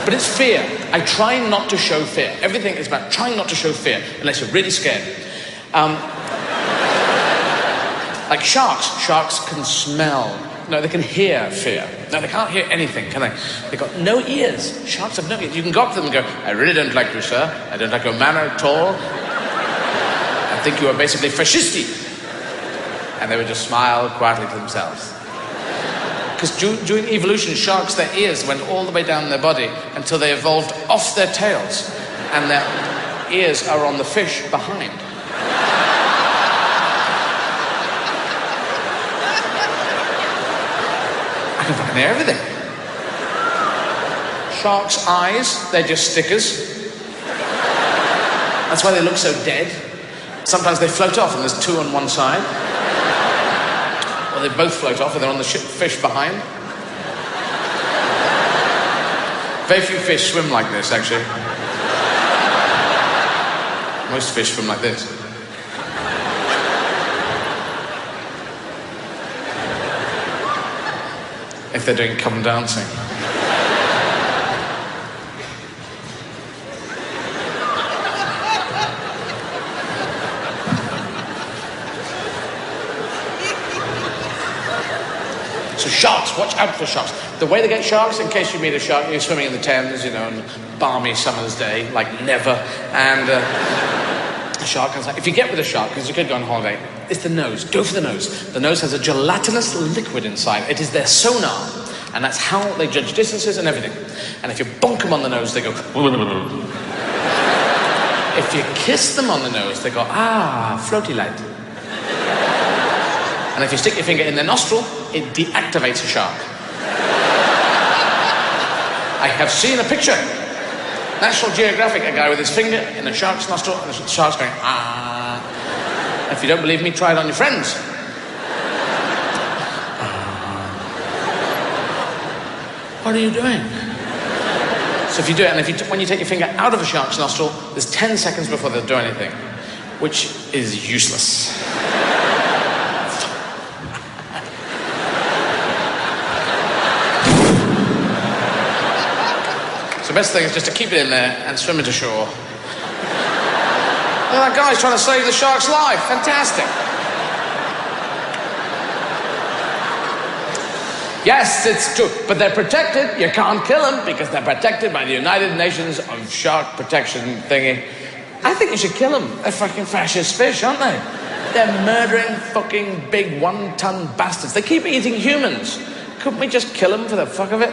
But it's fear. I try not to show fear. Everything is about trying not to show fear unless you're really scared. Like sharks. Sharks can smell. No, they can hear fear. No, they can't hear anything, can they? They've got no ears. Sharks have no ears. You can go up to them and go, I really don't like you, sir. I don't like your manner at all. I think you are basically fascisti. And they would just smile quietly to themselves. Because during evolution, sharks, their ears went all the way down their body until they evolved off their tails. And their ears are on the fish behind. I can fucking hear everything. Sharks' eyes, they're just stickers. That's why they look so dead. Sometimes they float off and there's two on one side. Or they both float off and they're on the fish behind. Very few fish swim like this, actually. Most fish swim like this. If they're doing come dancing. So sharks, watch out for sharks. The way they get sharks, in case you meet a shark, you're swimming in the Thames, you know, on a balmy summer's day, like never, and a shark comes out. If you get with a shark, because you could go on holiday, it's the nose. Go for the nose. The nose has a gelatinous liquid inside. It is their sonar, and that's how they judge distances and everything. And if you bonk them on the nose, they go... If you kiss them on the nose, they go, ah, floaty light. And if you stick your finger in their nostril, it deactivates a shark. I have seen a picture. National Geographic, a guy with his finger in a shark's nostril, and the shark's going, ah. If you don't believe me, try it on your friends. What are you doing? So if you do it, and when you take your finger out of a shark's nostril, there's 10 seconds before they'll do anything, which is useless. So the best thing is just to keep it in there and swim it to shore. Oh, that guy's trying to save the shark's life. Fantastic. Yes, it's true. But they're protected. You can't kill them because they're protected by the United Nations of Shark Protection thingy. I think you should kill them. They're fucking fascist fish, aren't they? They're murdering fucking big 1-ton bastards. They keep eating humans. Couldn't we just kill them for the fuck of it?